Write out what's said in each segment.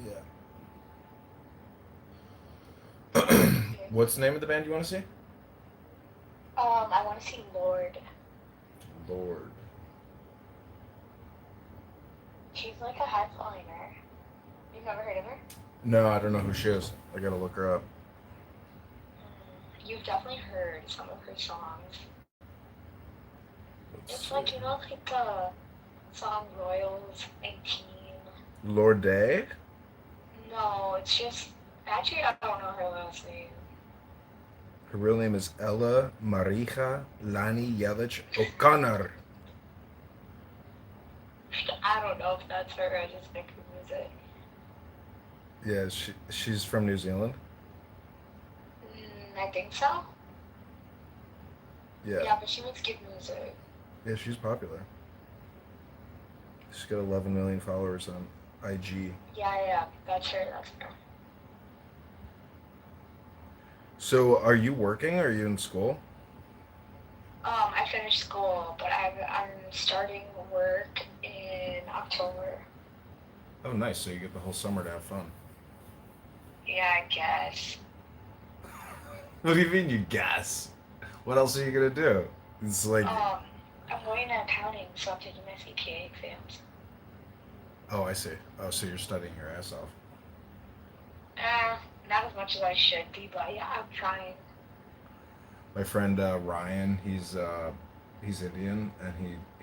Yeah. Okay. What's the name of the band you want to see? I want to see Lord. Lord. She's like a headliner. You've never heard of her? No, I don't know who she is. I gotta look her up. You've definitely heard some of her songs. Let's It's see. like, like the song Royals and Teen. Lord Day? No, it's just. Actually, I don't know her last name. Her real name is Ella Marija Lani Yelich O'Connor. I don't know if that's her. I just think her music. Yeah, she's from New Zealand. I think so. Yeah. Yeah, but she makes good music. Yeah, she's popular. She's got 11 million followers on IG. Yeah, that's her. That's her. So, are you working? Are you in school? I finished school, but I'm starting work in October. Oh, nice. So you get the whole summer to have fun. Yeah, I guess. What do you mean you guess? What else are you gonna do? It's like, Um, I'm going to accounting, so I'm taking my CPA exams. oh, I see. Oh, so you're studying your ass off. Not as much as I should be, but yeah, I'm trying. My friend Ryan, he's Indian and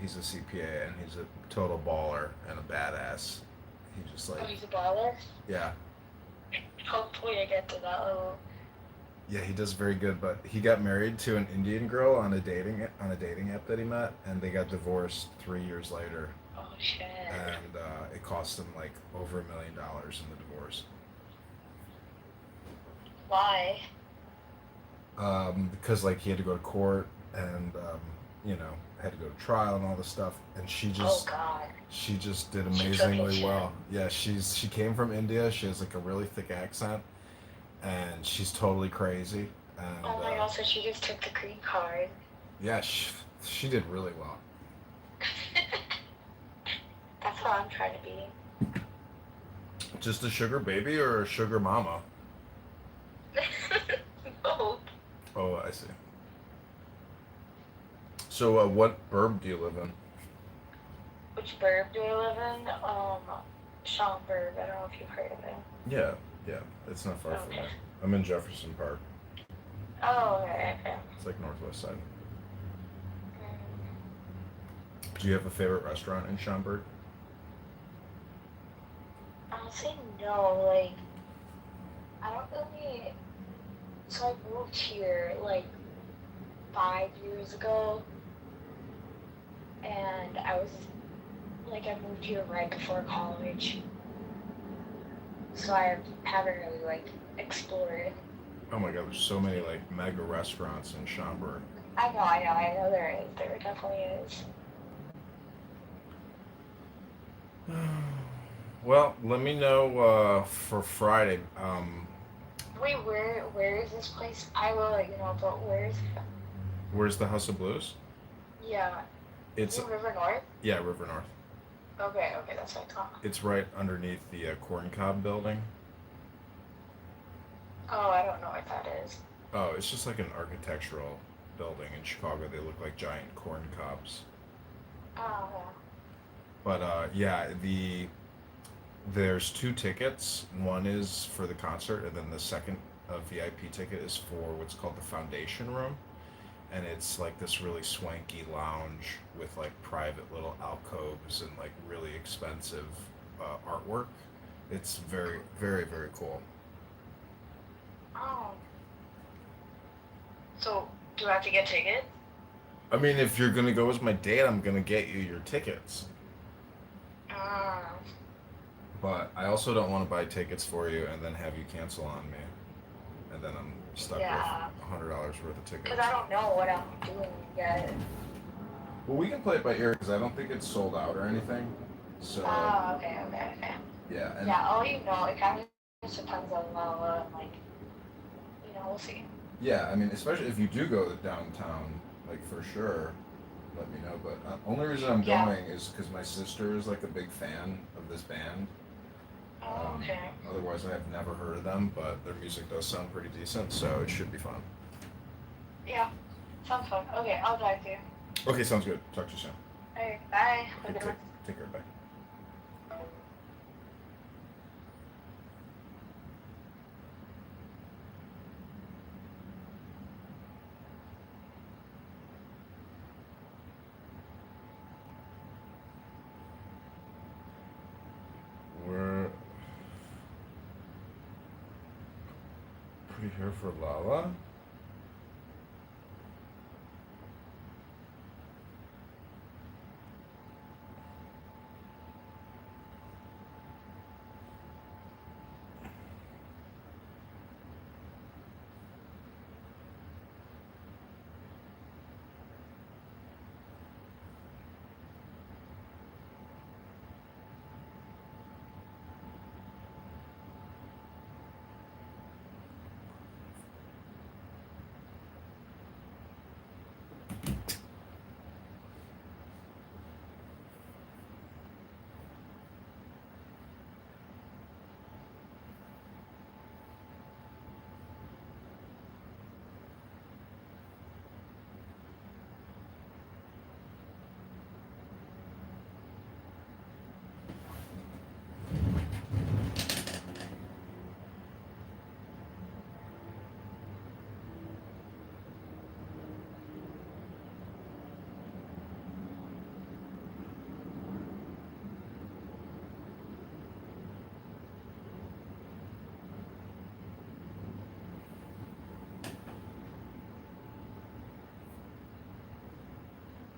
he's a CPA and he's a total baller and a badass. He just Oh, like, he's a baller. yeah, Hopefully, I get to that level. yeah, he does very good. But he got married to an Indian girl on a dating app that he met, and they got divorced 3 years later, Oh shit. and it cost him like over $1 million in the divorce. Why? Because like he had to go to court and had to go to trial and all this stuff, and Oh god. she just did She took his amazingly shit. well. Yeah, she came from India. She has like a really thick accent, and she's totally crazy. And Oh my god, so she just took the green card. yeah, she did really well. That's what I'm trying to be. Just a sugar baby or a sugar mama? Both. Oh, I see. So, what burb do you live in? Which burb do I live in? Schaumburg. I don't know if you've heard of it. Yeah, yeah, it's not far from Okay. me. I'm in Jefferson Park. Oh, okay. It's like northwest side. Mm, Do you have a favorite restaurant in Schaumburg? Honestly, no. Like, I don't really. So I moved here like 5 years ago, and I moved here right before college, so I haven't really like explored. Oh my god, there's so many like mega restaurants in Schaumburg. I know there is. There definitely is. Well, let me know for Friday. Wait, where is this place? I will let you know, but where is it? Where's the House of Blues? Yeah, is It's it River North? yeah, River North. Okay, that's what I thought. It's right underneath the Corn Cob building. Oh, I don't know what that is. Oh, it's just like an architectural building in Chicago. They look like giant corn cobs. Oh, But yeah, there's two tickets. One is for the concert, and then the second VIP ticket is for what's called the Foundation Room, and it's like this really swanky lounge with like private little alcoves and like really expensive artwork. It's very, very, very cool. oh. So, do I have to get tickets? I mean, if you're gonna go as my date, I'm gonna get you your tickets. Um, But I also don't want to buy tickets for you and then have you cancel on me, and then I'm stuck with yeah, $100 worth of because tickets. I don't know what I'm doing yet. Well, we can play it by ear because I don't think it's sold out or anything. So Oh, okay. yeah, and Yeah, I'll let you know. It kind of just depends on and like, we'll see. yeah, I mean, especially if you do go to downtown, like for sure, let me know. But only reason I'm Yeah. going is because my sister is like a big fan of this band, Oh, okay. Otherwise, I have never heard of them, but their music does sound pretty decent, so it should be fun. Yeah. Sounds fun. Okay, I'll talk to you. Okay, sounds good. Talk to you soon. Okay, bye. Have a Okay, good one. take care. Bye. We're pretty here for Lala.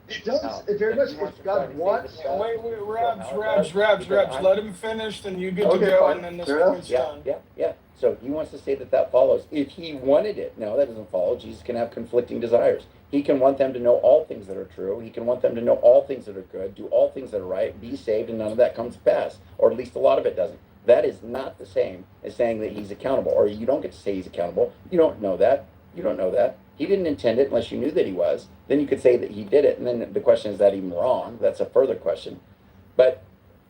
It does. It very much. If God wants. Wait, Rabs, let him finish, then you get to Okay, go, fine. and then this Fair enough. point's Yeah, done. yeah. So he wants to say that that follows. If he wanted it, no, that doesn't follow. Jesus can have conflicting desires. He can want them to know all things that are true. He can want them to know all things that are good, do all things that are right, be saved, and none of that comes to pass, or at least a lot of it doesn't. That is not the same as saying that he's accountable, or you don't get to say he's accountable. You don't know that. You don't know that. He didn't intend it unless you knew that he was. Then you could say that he did it, and then the question is that even wrong? That's a further question. But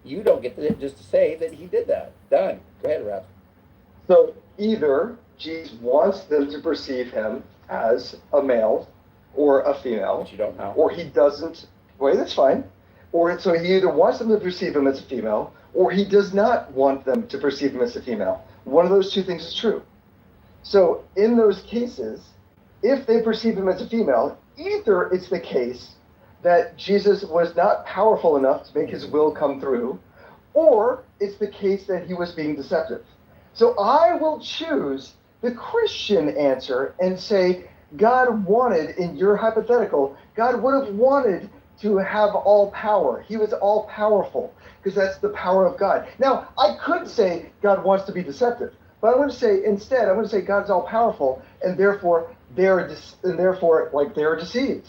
you don't get to just to say that he did that. Done. Go ahead, Rap. So either Jesus wants them to perceive him as a male or a female, But you don't know. or he doesn't. Wait, that's fine. Or so he either wants them to perceive him as a female, or he does not want them to perceive him as a female. One of those two things is true. So in those cases, if they perceive him as a female, either it's the case that Jesus was not powerful enough to make his will come through, or it's the case that he was being deceptive. So I will choose the Christian answer and say, God wanted, in your hypothetical, God would have wanted to have all power. He was all powerful, because that's the power of God. Now, I could say God wants to be deceptive, but I'm going to say instead, I'm going to say God's all powerful, and therefore they're deceived,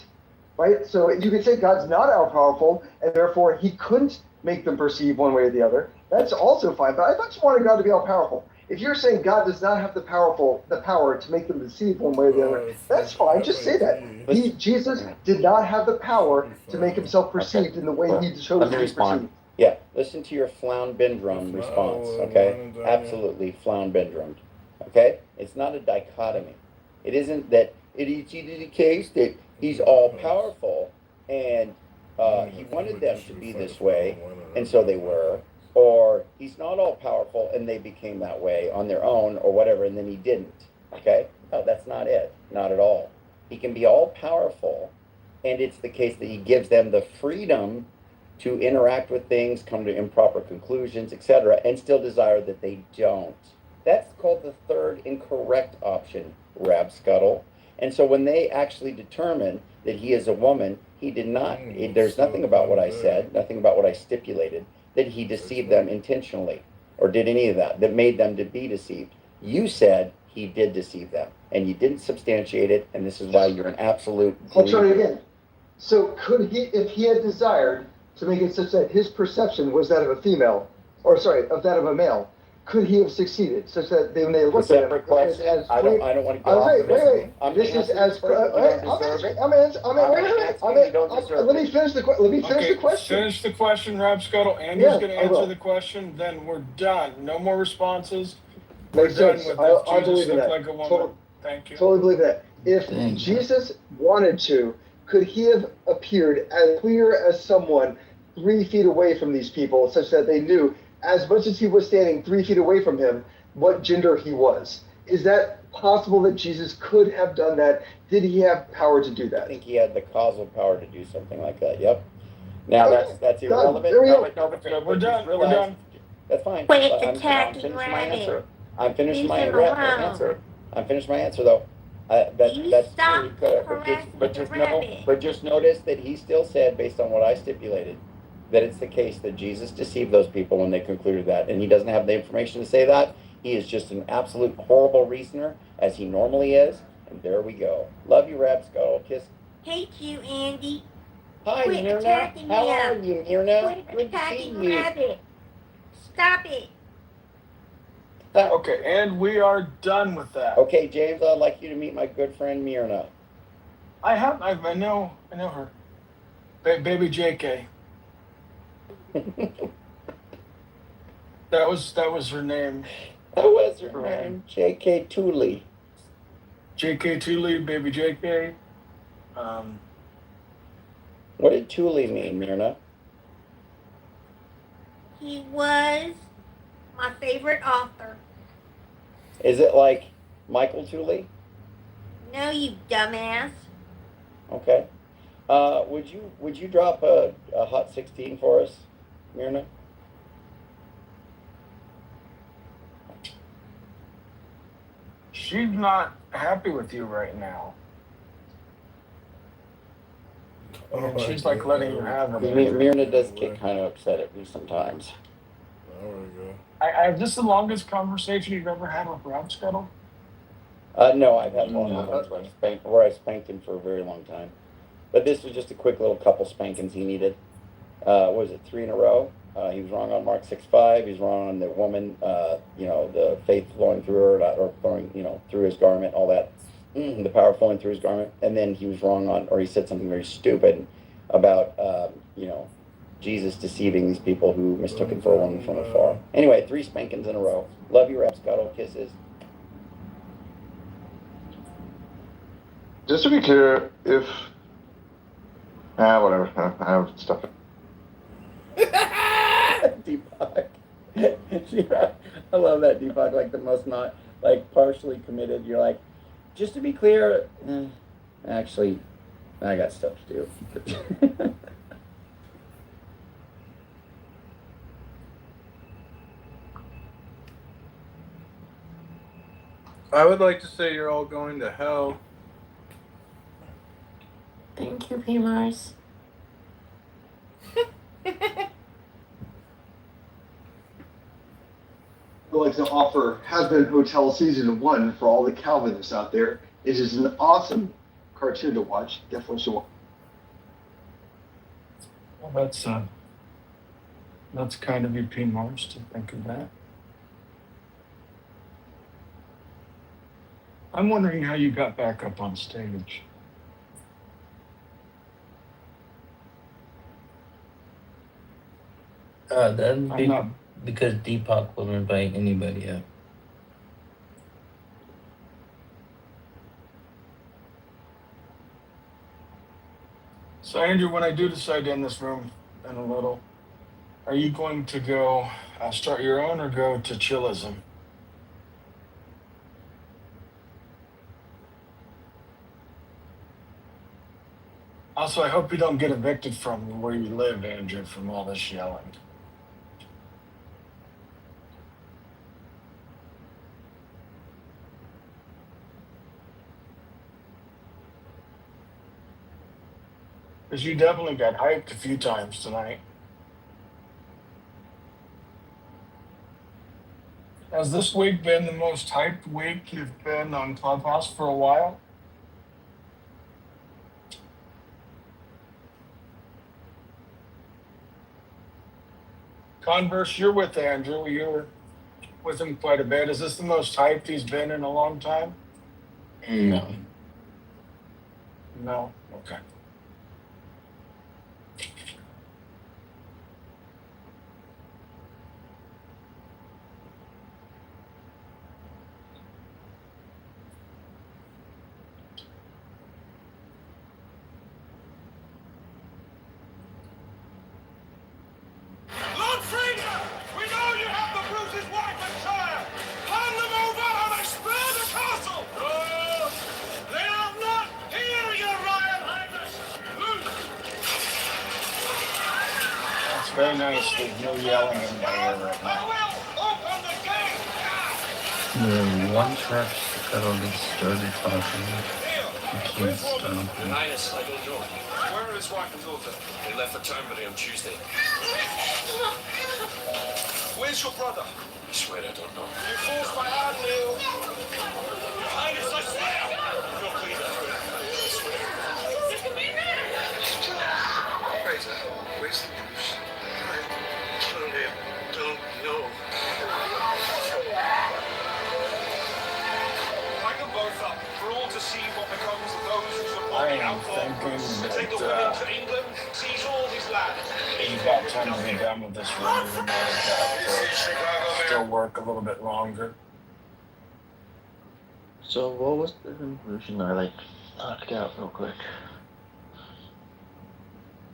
right? So you could say God's not all powerful, and therefore he couldn't make them perceive one way or the other. That's also fine. But I just wanted God to be all powerful. If you're saying God does not have the power to make them deceive one way or the other, that's fine. Just say that. Jesus did not have the power to make himself perceived in the way he chose Let me to be respond. perceived. Yeah, listen to your flound-bendrum response, okay? Absolutely flound-bendrum, okay? It's not a dichotomy. It isn't that it is either the case that he's all-powerful and he wanted them to be this way, and so they were, or he's not all-powerful and they became that way on their own or whatever, and then he didn't, okay? No, that's not it, not at all. He can be all-powerful, and it's the case that he gives them the freedom to interact with things, come to improper conclusions, etc., and still desire that they don't. That's called the third incorrect option, Rabscuttle. And so when they actually determine that he is a woman, he did not, there's nothing about what I said, nothing about what I stipulated, that he deceived them intentionally, or did any of that made them to be deceived. You said he did deceive them, and you didn't substantiate it, and this is why you're an absolute... I'll try it again. So could he, if he had desired to make it such that his perception was that of a female, or sorry, of that of a male, could he have succeeded? Such that when they A looked at him, separate question. I don't want to go I was off saying, of this. wait. I'm This gonna is answer as. this question. You don't deserve it. Let me finish the question. Let me finish Okay, the question. finish the question, Rapscuttle. Andrew's Yeah, going to I will. answer the question. Then we're done. No more responses. Makes We're done sense. with I this. Jesus believe in looked that. like a woman. Thank you. Totally believe that. If Dang. Jesus wanted to, could he have appeared as clear as someone 3 feet away from these people, such that they knew, as much as he was standing 3 feet away from him, what gender he was? Is that possible that Jesus could have done that? Did he have power to do I that? think he had the causal power to do something like that. Yep. Now Okay, that's done. irrelevant. There we go. We're done. We're done. That's fine. Quit I'm attacking finished my Rabbit. answer. I'm finished Leave my him alone. answer. I'm finished my answer though. That's You true. stop He could have, harassing but the just rabbit. but just notice that he still said, based on what I stipulated, that it's the case that Jesus deceived those people when they concluded that, and he doesn't have the information to say that. He is just an absolute horrible reasoner, as he normally is. And there we go. Love you, Rapscuttle. Kiss. Hate you, Andy. Hi, Quit Myrna. attacking How are him. you, Myrna? Quit Good to see attacking you. Rabbit. Stop it. Okay, and we are done with that. Okay, James, I'd like you to meet my good friend Myrna. I know her. Baby JK. That was her name. That was her name, J.K. Tooley. JK Tooley, baby JK. What did Tooley mean, Myrna? He was my favorite author. Is it like Michael Tooley? No, you dumbass. Okay. Would you drop a hot 16 for us, Myrna? She's not happy with you right now. And she's like letting you have it. Myrna does get kind of upset at me sometimes. There we go. Is this the longest conversation you've ever had with Rapscuttle? No, I've had longer ones where I spanked him for a very long time. But this was just a quick little couple spankings he needed. Was it 3 in a row? He was wrong on Mark 6:5. He was wrong on the woman, the faith flowing through her, or flowing, through his garment, all that. The power flowing through his garment. And then he was wrong on, or he said something very stupid about, Jesus deceiving these people who mistook him for a woman from afar. Anyway, 3 spankings in a row. Love you, Rapscuttle. Kisses. Just to be clear, if whatever, I have stuff. Deepak. I love that, Deepak. Like the most not, like partially committed. You're like, just to be clear, actually, I got stuff to do. I would like to say you're all going to hell. Thank you, P. Mars. I'd like to offer Has Been Hotel Season 1 for all the Calvinists out there. It is an awesome cartoon to watch. Definitely should watch. Well, that's kind of you, P. Mars, to think of that. I'm wondering how you got back up on stage. That'd be I'm not. because Deepak will invite anybody up. So, Andrew, when I do decide to end this room in a little, are you going to go start your own or go to chillism? Also, I hope you don't get evicted from where you live, Andrew, from all this yelling. Because you definitely got hyped a few times tonight. Has this week been the most hyped week you've been on Clubhouse for a while? Converse, you're with Andrew. with him quite a bit. Is this the most hyped he's been in a long time? No. No. Okay. Lord Fraser, we know you have the Bruce's wife and child. Hand them over and explode the castle. No, they are not here, your Royal Highness. That's very nice. There's no yelling in my ear right I now. will open the gate. One sharp scuttle gets started talking. You can't stop Your him. Highness, I don't know. Where are his wife and daughter? They left for Termbury on Tuesday. Where's your brother? I swear I don't know. You forced my hand, Leo. Your Highness, I swear. No, please, I swear. Fraser, where's the Bruce? I don't know. Hang them both up for all to see what becomes of those who support I the am outlaw Bruce. thinking Take the that women to England, seize all his land. it's about time to be done with this room. Even though I've got to still work a little bit longer. So what was the conclusion? I like knocked out real quick.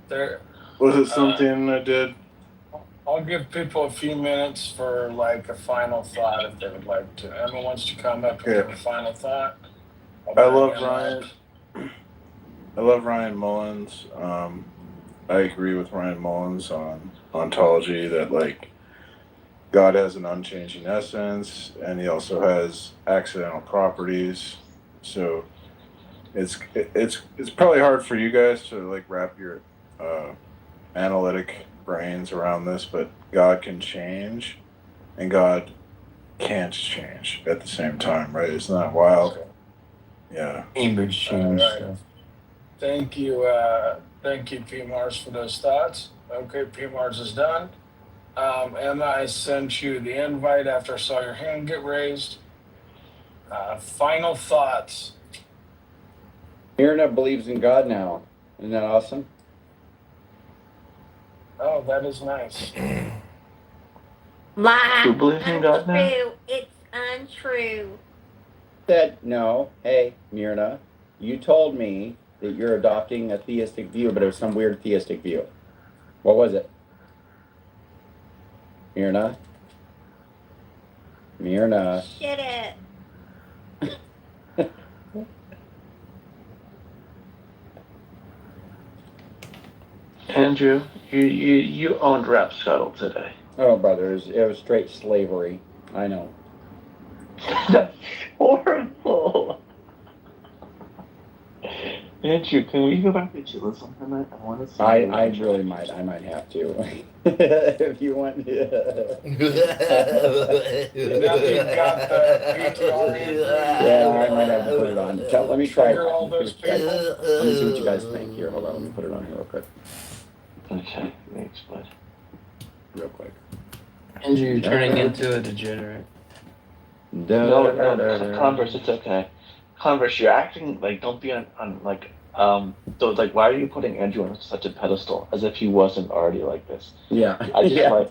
There. Was it something I did? I'll give people a few minutes for like a final thought if they would like to. Emma wants to come up and give a final thought. I love Ryan. I love Ryan Mullins. I agree with Ryan Mullins on ontology that like God has an unchanging essence, and he also has accidental properties. So it's probably hard for you guys to like wrap your analytic brains around this, but God can change, and God can't change at the same time, right? Isn't that wild? Yeah. Cambridge changed stuff. Thank you, P. Mars, for those thoughts. Okay, P. Mars is done. Emma, I sent you the invite after I saw your hand get raised. Final thoughts. Mirna believes in God now. Isn't that awesome? Oh, that is nice. Lie. You believe in God now? Untrue. It's untrue. Said no. Hey, Mirna, you told me that you're adopting a theistic view, but it was some weird theistic view. What was it? Mirna? Shut up. Andrew, you owned Rap Scuttle today. Oh, brother, it was straight slavery. I know. That's horrible. Andrew, can we go back to Chili's tonight? I want to see. I really might. I might have to. If you want. Now that you've got the PTR in, Yeah, I might have to put it on. Let me try it. trigger all those people. Let me see what you guys think. Here, hold on. Let me put it on here real quick. Okay, thanks, bud. Real quick. Andrew, you're turning into a degenerate. No, Converse, it's okay. Converse, you're acting like, don't be on like, so like, why are you putting Andrew on such a pedestal as if he wasn't already like this? Yeah, I just yeah, like,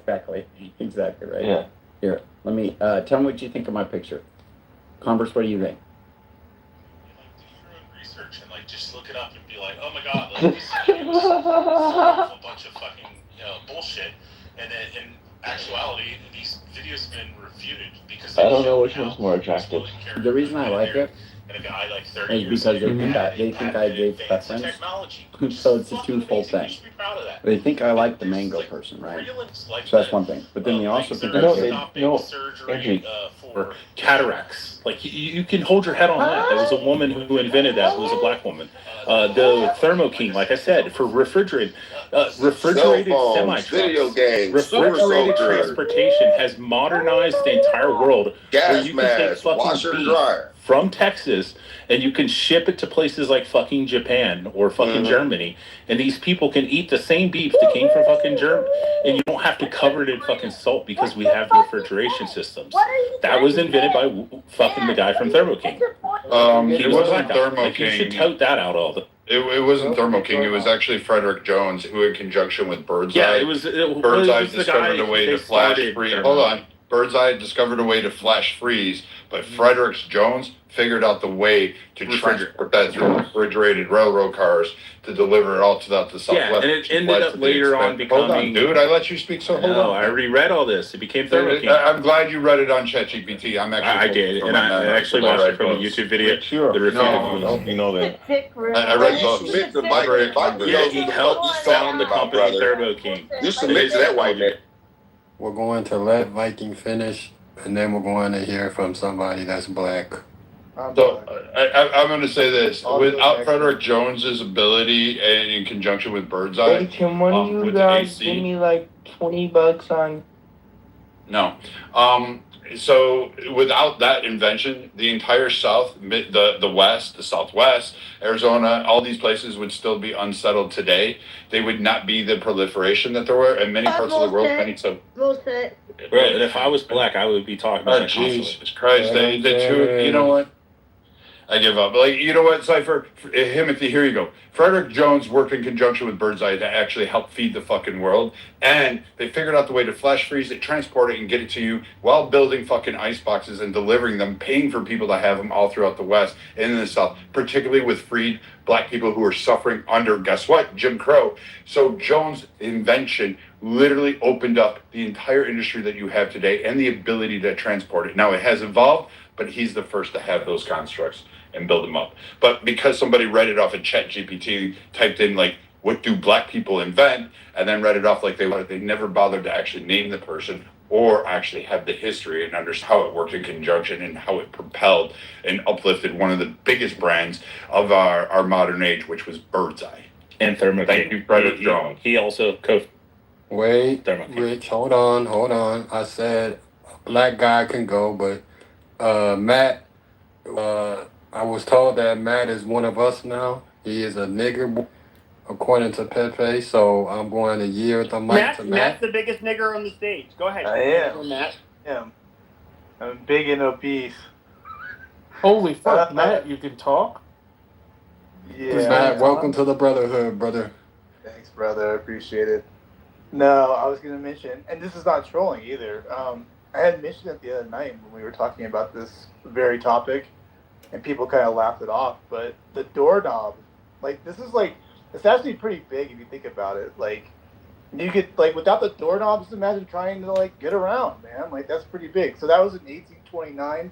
exactly right. yeah. Here, let me, tell me what you think of my picture. Converse, what do you think? Do your own research and like just look it up and be like, oh my god, like this video was a bunch of fucking bullshit, and then in actuality these videos have been refuted because I don't know which one's more attractive. The reason I like it and a guy like 30 is years because ago they think I gave preference. technology. So it's a twofold thing. You should be proud of that. They think I like the mango person, right? So that's one thing. But then they also think I No, give. Andrew, for cataracts. Like you can hold your head on that. There was a woman who invented that. It was a black woman. The Thermo King, like I said, for refrigerated semi-trucks. Video games, Refrigerated transportation has modernized the entire world. Where gas you can take mask, fucking washer and beef, dryer. from Texas, and you can ship it to places like fucking Japan or fucking Germany, and these people can eat the same beef that came from fucking Germany, and you don't have to cover it in fucking salt because we have refrigeration systems. That was invented by fucking the guy from Thermo King. He It was a wasn't black guy. Thermo Like, you should King. tote that out all the. It wasn't Thermo King. It was actually Frederick Jones, who, in conjunction with Birdseye, Yeah, it was Birdseye the discovered guy a way they to flash started freeze. Thermo. Hold on. Birdseye discovered a way to flash freeze, but Frederick Jones figured out the way to transport that through refrigerated railroad cars to deliver it all to the Southwest. Yeah, and it ended up later on becoming. Hold on, dude. I let you speak, so hold No, on. I already read all this. It became Thermo King. I'm glad you read it on ChatGPT. I'm actually. I did, and I actually watched it from a YouTube video. The review. You know that. I read both. Yeah, he helped found the company Thermo King. You submit to that white man. We're going to let Viking finish, and then we're going to hear from somebody that's black. So I'm going to say this: without Frederick Jones's ability, and in conjunction with Birdseye, Hey, can one of you with guys AC. give me like $20 on? No. So without that invention, the entire South, the West, the Southwest, Arizona, all these places would still be unsettled today. They would not be the proliferation that there were in many parts of the world. Bullshit. Bro, and if I was black, I would be talking about Oh, that constantly. Jesus Christ. You know what? I give up. Like, you know what, Cypher? Himothy, here you go. Frederick Jones worked in conjunction with Birdseye to actually help feed the fucking world. And they figured out the way to flash freeze it, transport it, and get it to you while building fucking ice boxes and delivering them, paying for people to have them all throughout the West and in the South, particularly with freed black people who are suffering under, guess what? Jim Crow. So Jones' invention literally opened up the entire industry that you have today and the ability to transport it. Now, it has evolved, but he's the first to have those constructs and build them up. But because somebody read it off of ChatGPT, typed in like, what do black people invent? And then read it off like they never bothered to actually name the person or actually have the history and understand how it worked in conjunction and how it propelled and uplifted one of the biggest brands of our modern age, which was Birdseye. And Thermo King. Thank you, Frederick Jones. He also Wait, Thermo King. Rich, hold on. I said a black guy can go, but Matt, I was told that Matt is one of us now. He is a nigger, according to Pepe, so I'm going to yield the mic to Matt. Matt's the biggest nigger on the stage. Go ahead. I am. Matt. I'm big and obese. Holy fuck, Matt, you can talk? Yeah. Matt, welcome to the brotherhood, brother. Thanks, brother. I appreciate it. No, I was going to mention, and this is not trolling either. I had mentioned it the other night when we were talking about this very topic, and people kind of laughed it off. But the doorknob, like, this is like, it's actually pretty big if you think about it. Like, you could, like, without the doorknobs, imagine trying to, like, get around, man. Like, that's pretty big. So that was in 1829.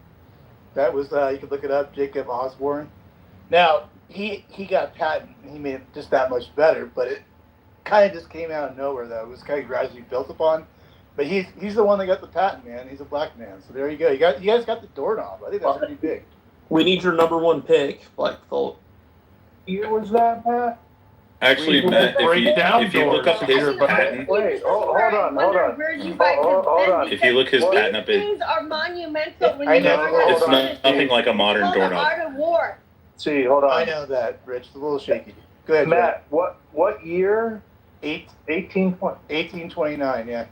That was, you could look it up, Jacob Osborne. Now, he got a patent, and he made it just that much better, but it kind of just came out of nowhere, though. It was kind of gradually built upon. But he's the one that got the patent, man. He's a black man. So there you go. You guys got the doorknob. I think that's pretty big. We need your number one pick, Black Thought. Year was that, Pat? Actually, Matt, if you look up his patent, Wait, hold on. if you look his patent up, Things are monumental when I you know. learn how it's to use it. nothing like a modern It's called the doorknob. art of war. See, hold on. I know that, Rich. It's a little shaky. Go ahead, Matt. What year? 1829, yeah.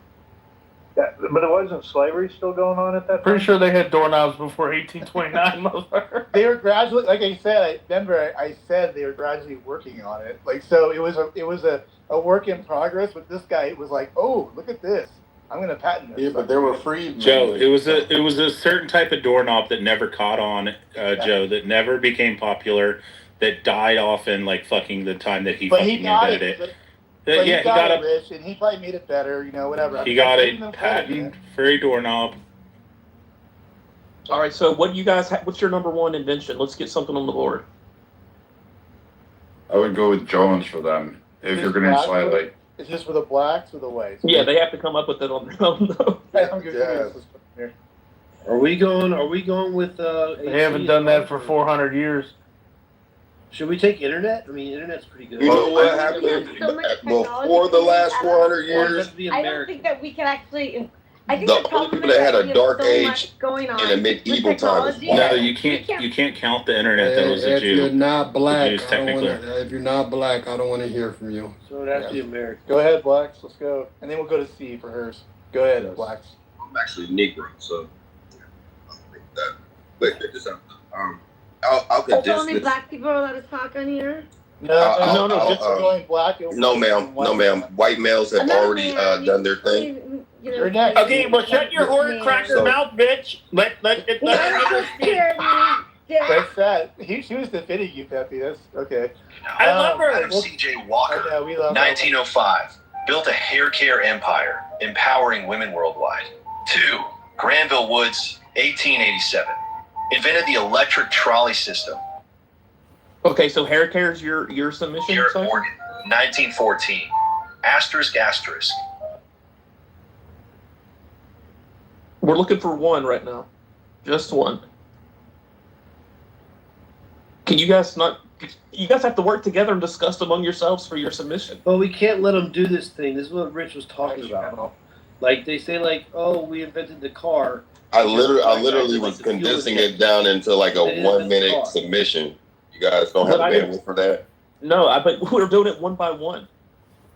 But it wasn't slavery still going on at that time? Pretty sure they had doorknobs before 1829, motherfucker. They were gradually, like I said, I said they were gradually working on it. Like, so it was a work in progress, but this guy was like, oh, look at this. I'm going to patent this. Yeah, but they were free. Joe, it was a certain type of doorknob that never caught on, Joe, that never became popular, that died off in like fucking the time that he invented it. But Yeah, he got it, Rich, and he probably made it better, whatever. He got a patent for a doorknob. All right, so what do you guys what's your number one invention? Let's get something on the board. I would go with Jones for them if you're going to slide like. Is this for the blacks or the whites? Yeah, they have to come up with it on their own, though. Are we going with They haven't done that for 400 years. Should we take internet? I mean, internet's pretty good. You know what happened before the last 400 years? I don't think that we can actually I think The the only problem people is that had that a we have dark so age much going on in a with medieval time is technology. white. No, people. you can't count the internet that was a If you're Jew. not The black, Jews I don't want technically. to. If you're not black, I don't want to hear from you. So that's the American. Go ahead, Blacks. Let's go. And then we'll go to C for hers. Go ahead, Yes. Blacks. I'm actually Negro, so I don't think that. But just I'll It's condense only this. black people allowed to talk on here. No, I'll- just I'll, going black. Over No, ma'am. and white. No, ma'am. White males have Another already man, done their thing. you know, You're next. Okay, well, shut your horrid cracker So- mouth, bitch. Let I'm so scared, man. That's sad. She was defending you, Peppy. That's okay. I love her. Adam C.J. Walker, I know, we love 1905, built a hair care empire, empowering women worldwide. 2, Granville Woods, 1887, invented the electric trolley system. Okay, so hair care is your submission? Here at Cypher? Morgan, 1914, asterisk, asterisk. We're looking for one right now. Just one. Can you guys not... You guys have to work together and discuss among yourselves for your submission. But we can't let them do this thing. This is what Rich was talking about. Like, they say, like, oh, we invented the car. I literally was condensing it down into like a 1 minute submission. You guys don't have But I didn't- bandwidth for that. No, but we're doing it one by one.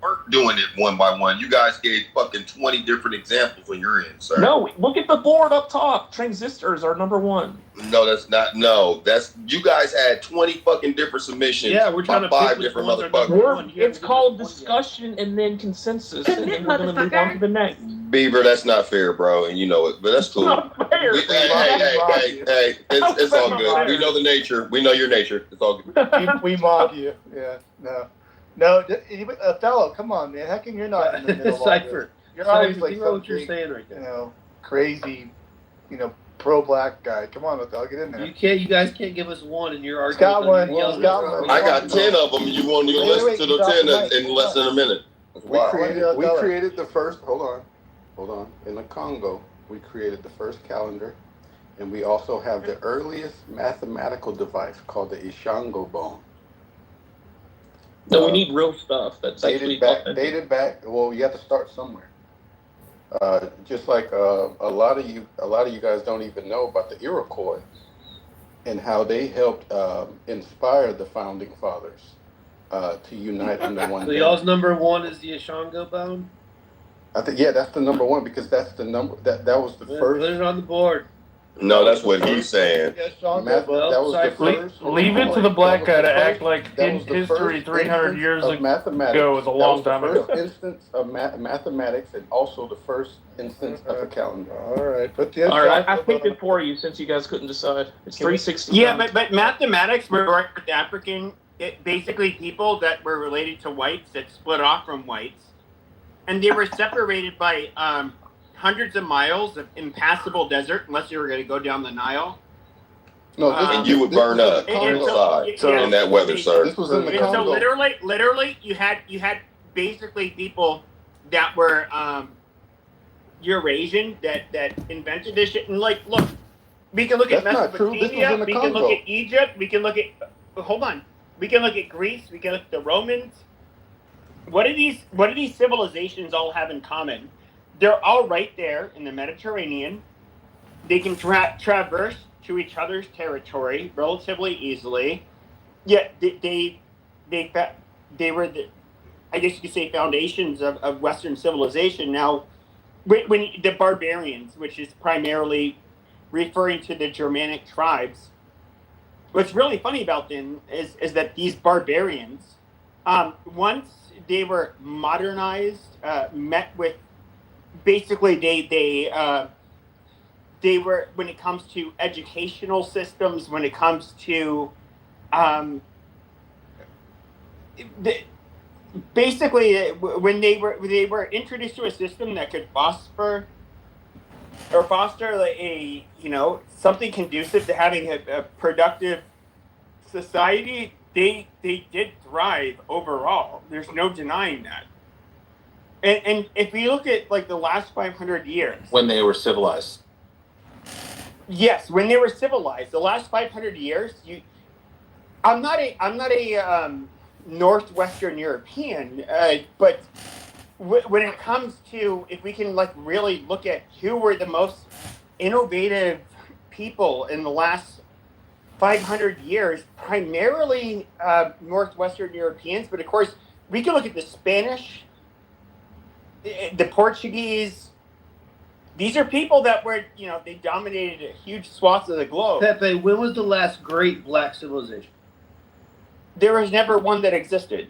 We're doing it one by one. You guys gave fucking 20 different examples when you're in, sir. No, look at the board up top. Transistors are number one. No, that's not. No, that's you guys had 20 fucking different submissions. Yeah, we're trying to by pick 5 which different ones are number motherfuckers. one. It's called discussion and then consensus, and then we're going to move on to the next. Beaver, that's not fair, bro, and you know it, but that's cool. Not fair. Hey, it's all good. We know the nature. We know your nature. It's all good. we mob you. Yeah. No. Othello, come on, man. How come you're not in the middle? Cypher. You're always Cypher, like think about some what you're big, saying right there. You know, crazy, pro-black guy. Come on, Othello, get in there. You guys can't give us one, and you're arguing. Got one. He's got one. I got 10 of them. You won't even listen to the 10 in less than a minute. That's We wild. created the first. Hold on. In the Congo, we created the first calendar, and we also have the earliest mathematical device called the Ishango bone. No, we need real stuff. That's actually dated back. Well, you have to start somewhere. Just like a lot of you guys don't even know about the Iroquois and how they helped inspire the founding fathers to unite under one. So y'all's number one is the Ashango bone? I think that's the number one because that's the number that was the first. Put it on the board. No, that's what he's saying. That was the first. Leave it to the black guy to act like That in was the history first 300 years instance of mathematics. ago was a long time That was the ago. first instance of mathematics and also the first instance of a calendar. All right, but All right, I picked it for you since you guys couldn't decide. It's 360. Yeah, but mathematics were African, basically people that were related to whites that split off from whites, and they were separated by hundreds of miles of impassable desert, unless you were going to go down the Nile. No, and you would burn up in that weather, sir. This was in the And Congo. so literally, you had basically people that were Eurasian that invented this shit. And look, we can look at That's not true. This was Mesopotamia, in the we can Congo. look at Egypt, we can look at we can look at Greece, we can look at the Romans. What do these civilizations all have in common? They're all right there in the Mediterranean. They can traverse to each other's territory relatively easily. Yet they were the, I guess you could say, foundations of Western civilization. Now, when the barbarians, which is primarily referring to the Germanic tribes, what's really funny about them is that these barbarians, once they were modernized, met with basically they were, when it comes to educational systems, when it comes to basically when they were introduced to a system that could foster a something conducive to having a productive society, they did thrive overall. There's no denying that. And if we look at like the last 500 years, When they were civilized. yes, when they were civilized, the last 500 years, I'm not a Northwestern European, but when it comes to, if we can like really look at who were the most innovative people in the last 500 years, primarily Northwestern Europeans, but of course we can look at the Spanish, the Portuguese. These are people that were, they dominated a huge swath of the globe. Pepe, when was the last great black civilization? There was never one that existed.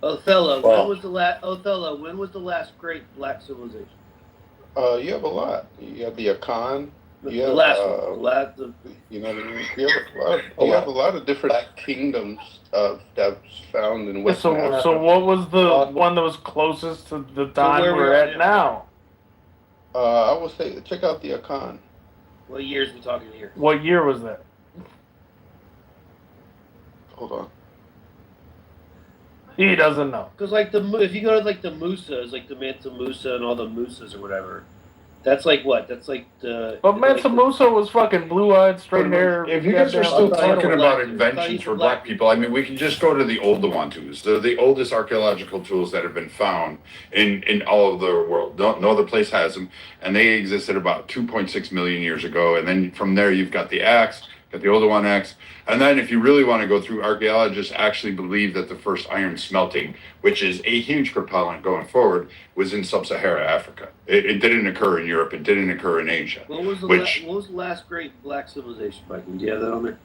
Othello. Well- When was the last Othello? When was the last great black civilization? You have a lot. You have the Akan. You The have, last one. The last. you know what I mean? You have a lot of different kingdoms that's found in West Africa. So what was the one that was closest to the time where we're we are at now? I would say check out the Akan. What years we talking here? What year was that? Hold on. He doesn't know. Because like if you go to like the Musas, like the Mansa Musa and all the Musas or whatever, that's like what? That's like the. But Mansa Musa was fucking blue-eyed, straight hair. If you guys are still talking about black. inventions for black people, I mean, we can just go to the Oldowantus. They're the oldest archaeological tools that have been found in all of the world. No other place has them, and they existed about 2.6 million years ago. And then from there, you've got the axe, got the Oldowan axe, and then if you really want to go through, archaeologists actually believe that the first iron smelting, which is a huge propellant going forward, was in sub-Saharan Africa. It didn't occur in Europe. It didn't occur in Asia. What was the which what was the last great black civilization, Michael? Do you have that on there?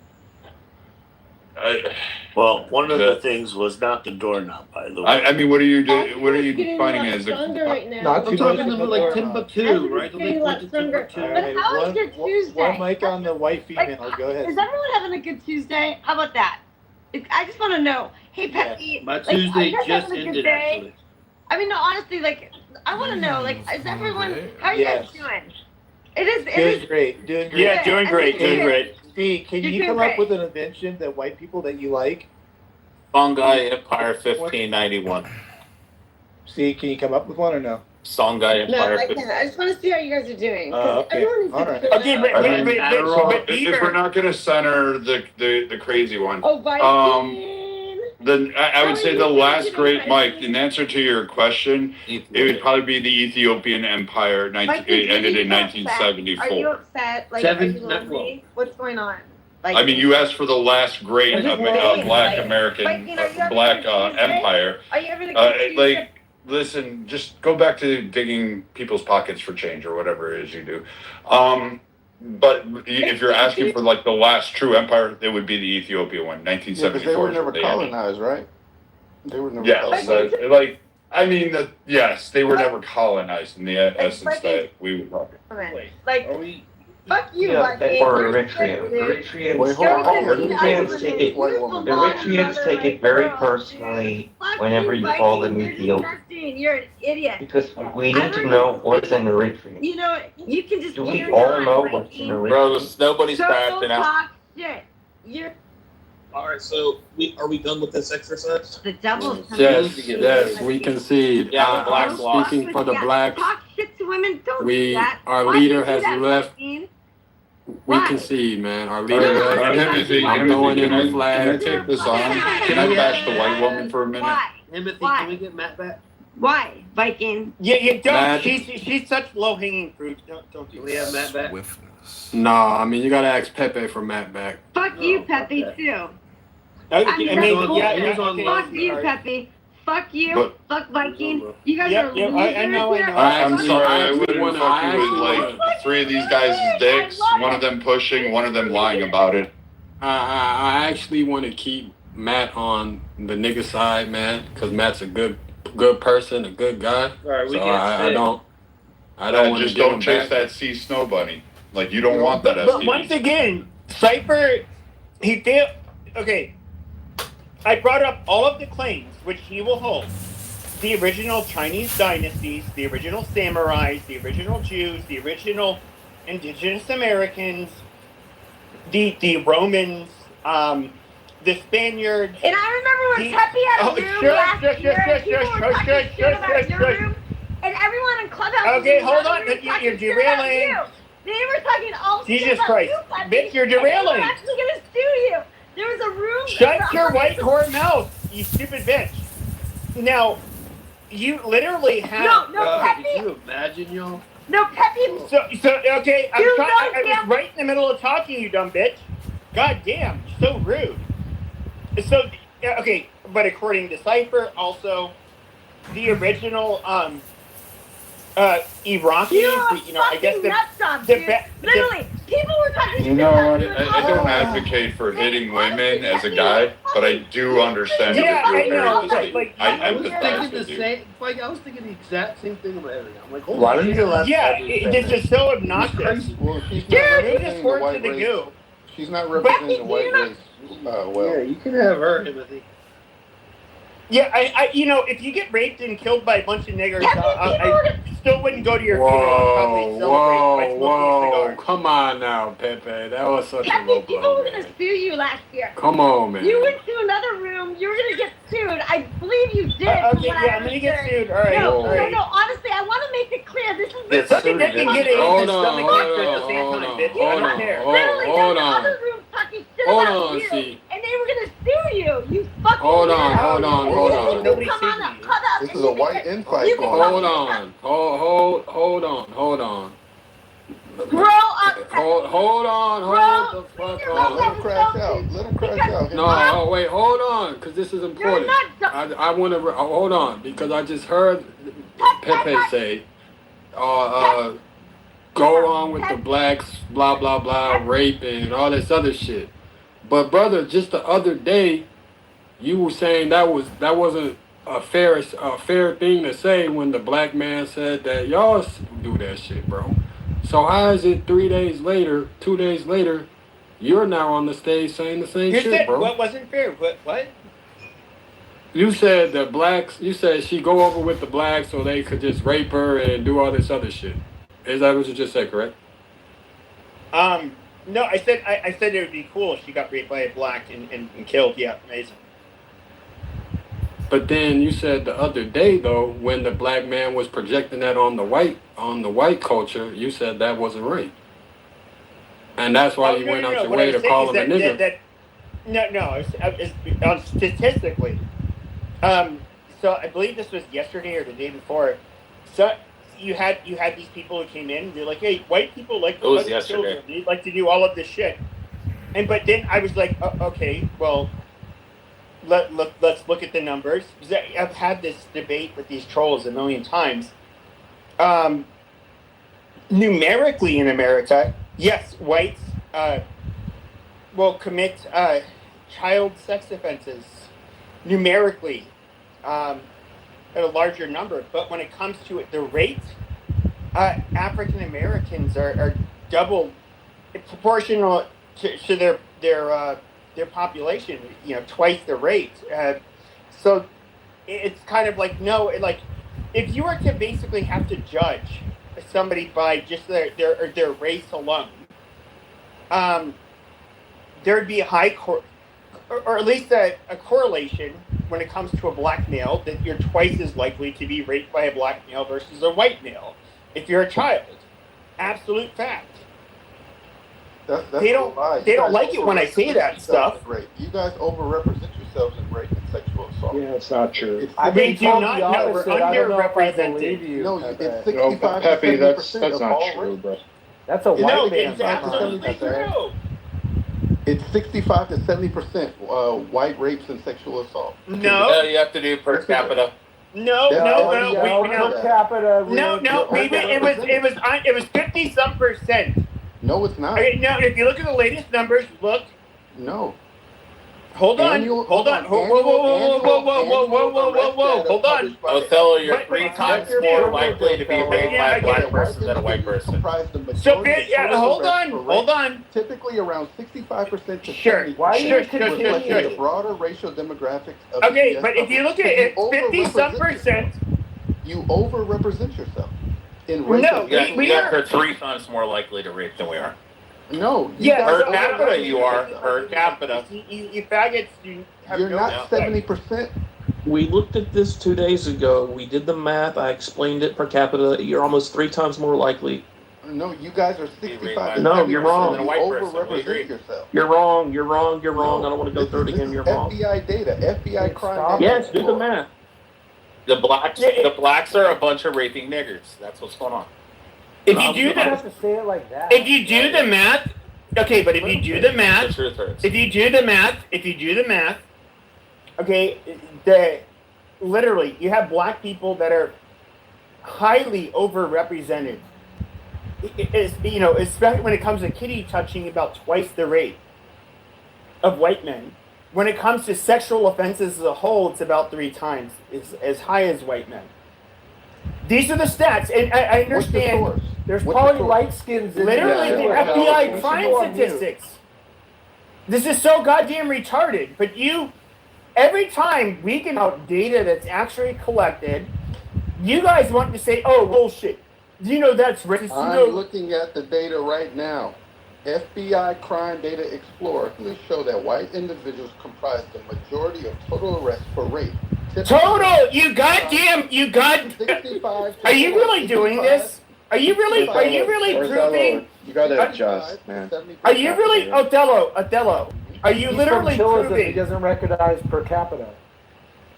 Well, one of the things was not the doorknob, by the way. I mean, what are you doing? What are you defining as right now. Not I'm too talking much about of like a Timbuktu, right? The lake went to Timbuktu. Alright, how is your Tuesday? one mic on the white female. Go ahead. Is everyone having a good Tuesday? How about that? I just want to know. Hey, Peppy. My like, are Tuesday you guys just having a good ended, day? actually. I mean, no, honestly, like, I want to know, like, is everyone? How are you guys doing? It is. Doing great. Doing great. Yeah, doing great, doing great. Steve, can You're you doing come great. up with an invention that white people that you like? Songhai Empire 1591. See, can you come up with one or no? Songhai No, Empire I can't. I just want to see how you guys are doing. 'cause Okay. everyone needs All to right. chill Okay, out. but if we're not going to center the crazy one, Oh, Viking. then I would How say are the you last doing, great, Viking? Mike, in answer to your question, it would probably be the Ethiopian Empire. Viking, It ended are in you upset? Are you 1974. upset? Like, Seven- are you lonely? What's going on? Like, I mean, you asked for the last great I'm just saying, Black like, American, Viking, are you having Black a good Tuesday? Empire. Are you having a good Tuesday? Like, listen, just go back to digging people's pockets for change or whatever it is you do. But if you're asking for like the last true empire, it would be the Ethiopia one, Yeah, because 1974. they were is never what they ended. colonized, right? They were never Yes, colonized. I mean, yes, they were never colonized in the essence Viking- that we would talk. Like, Are we? fuck you, Yeah, Viking. or You're Eritrea. stupid. Eritreans, Wait, hold on, hold on. Eritreans take it. Eritreans take it very personally whenever you call them Ethiopian, Disgusting. You're an idiot. because we need to know what's in Eritrea. You know, you can just Do we carry all on, know what's in Viking. Eritrea? Bros, nobody's So backing out. talk shit. You're All right, so are we done with this exercise? the devil's Yes, we concede. Yeah, the blacks I'm lost. speaking for the blacks. Talk shit to women. Don't do We, that. our Why leader you do has that, left. Viking? We Why? concede, man. Our All leader right, has Timothy, I'm throwing in can the I flag. take this on? Can I bash the white woman for a minute? Why? Timothy, Why? can we get Matt back? Why, Viking? Yeah, you don't. Matt. She's such low hanging fruit. Don't do Can we have Matt back? No, I mean you gotta ask Pepe for Matt back. Fuck you, Oh, Pepe, okay. too. I I'm mean, cool. yeah, He was on okay. Fuck you, All right. Pepe. Fuck you. But- Fuck Viking. You guys Yep, are yep, losers I know, I here. know. I'm actually- sorry, I I actually wouldn't wanna- fuck I you with actually like wanna- three of these guys' dicks, one of them pushing, one of them lying about it. I actually want to keep Matt on the nigga side, man, because Matt's a good person, a good guy. All right, we So can't I say. don't want to Just give don't him chase back. that sea snow bunny. Like you don't want that But once STD. again, Cypher, he did. Okay, I brought up all of the claims which he will hold. The original Chinese dynasties, the original samurais, the original Jews, the original indigenous Americans, the Romans, the Spaniards. And I remember when The- Pepe had a Oh, room shush, last shush, year, shush, and people shush, were shush, talking shush, shit shush, about shush, your shush. room, and everyone in Clubhouse Okay, was in hold the on, room you're talking shit derailing. about you. They were talking all Jesus shit about Christ. you, Pepe, Bitch, you're and they were derailing. actually gonna sue you. There was a room. Shut your white whore mouth, you stupid bitch. Now, you literally have. No, Peppy. Can you imagine, y'all? No, Peppy. So okay, I was right in the middle of talking, you dumb bitch. God damn, so rude. So okay, but according to Cypher, also the original Iraqi, I guess Literally, people were talking. You know what? I don't advocate for hitting women as a guy, but I do understand Yeah, that I you're know. very I I was empathize thinking with the you. same. Like I was thinking the exact same thing about everything. I'm like, holy Why don't shit. you let Yeah, Abby this finish? is so obnoxious. Well, she's not Move representing this the forward to white the race. goo. She's not representing the white race well. Yeah, you can have her, Timothy. Yeah, I if you get raped and killed by a bunch of niggers, I still wouldn't go to your funeral and probably celebrate by smoking a cigar. Come on now, Pepe. That was such a low People blow, were gonna man. sue you last year. Come on, man. You went to another room. You were gonna get sued. I believe you did. Okay, yeah, I'm gonna get sued. All right. No, all right. no. Honestly, I want to make it clear. This is Get sued and get AIDS Hold and on, stomach hold cancer at the on, same hold time, on, bitch. hold I don't on, care. Literally, hold there were on. other rooms talking shit Hold about on, you, see. and they were gonna sue you. You fucking. Hold on, weirdo. hold on, And hold then on. you Nobody come sued on me. the cut up This and is a you white can- infight you can going Hold on. on. Hold on. Grow up. Hold on. Hold the fuck on. Let him crash out. Let him crash out. No, wait, hold on, because this is important. I want to hold on because I just heard Pepe say, go on with the blacks, blah blah blah, raping and all this other shit. But brother, just the other day, you were saying that wasn't a fair thing to say when the black man said that y'all do that shit, bro. So how is it 2 days later, you're now on the stage saying the same You shit, said bro? what wasn't fair? What? You said the blacks. You said she go over with the blacks so they could just rape her and do all this other shit. Is that what you just said? Correct? No, I said it would be cool if she got raped by a black and killed. Yeah, amazing. But then you said the other day though, when the black man was projecting that on the white culture, you said that wasn't right, and that's why you went out your What way I was to call him saying a is nigger. No, statistically. So I believe this was yesterday or the day before. So you had these people who came in. They're like, "Hey, white people like to fuck children. They like to do all of this shit." But then I was like, "Okay, well, let's look at the numbers." I've had this debate with these trolls a million times. Numerically in America, yes, whites will commit child sex offenses numerically at a larger number. But when it comes to it, the rate, African Americans are double proportional to their population. Twice the rate. So it's kind of like if you were to basically have to judge somebody by just their race alone, there would be a high or at least a correlation when it comes to a black male, that you're twice as likely to be raped by a black male versus a white male if you're a child. Absolute fact. That's they don't like it when I say that stuff. Rape. You guys overrepresent yourselves in rape and sexual assault. Yeah, it's not true. We do not know. We're underrepresented. No, it's 65 to 70% of all rape. bro. That's a white No, man's it's absolutely true. It's 65 to 70% white rapes and sexual assault. No. You have to do per capita. No. Per capita. No. It was 50-some%. No, it's not. Okay, no, if you look at the latest numbers, look. No. Hold on. Whoa. Hold on. Othello, you're 3 times more likely to be raped by a black person than a white person. So, hold on. Typically around 65% to Sure. 70%. Sure. The broader racial demographics of Okay, the but if you look at it, 50-some%. You overrepresent yourself. No, we are 3 times more likely to rape than we are. No. Per capita, you are. Per capita. You faggots, you're not 70%. We looked at this 2 days ago. We did the math. I explained it per capita. You're almost 3 times more likely. No, you guys are 65. No, you're wrong. You overrepresent yourself. You're wrong. I don't want to go through it again. You're wrong. FBI data, FBI crime. Yes, do the math. The blacks are a bunch of raping niggers. That's what's going on. If you do You don't have to say it like that. if you do the math, okay, but if you do the math, if you do the math, okay, literally you have black people that are highly overrepresented. It's, especially when it comes to kitty touching, about twice the rate of white men. When it comes to sexual offenses as a whole, it's about 3 times as high as white men. These are the stats, and I understand. There's probably light skins in Literally, there. the FBI crime statistics. This is so goddamn retarded. But every time we get out data that's actually collected, you guys want to say, "Oh, bullshit." That's racist. I'm looking at the data right now. FBI Crime Data Explorer will show that white individuals comprise the majority of total arrests for rape. Total, you goddamn. Are you really doing this? Are you really proving? You gotta adjust, man. Are you really, Othello? Are you literally proving? He doesn't recognize per capita.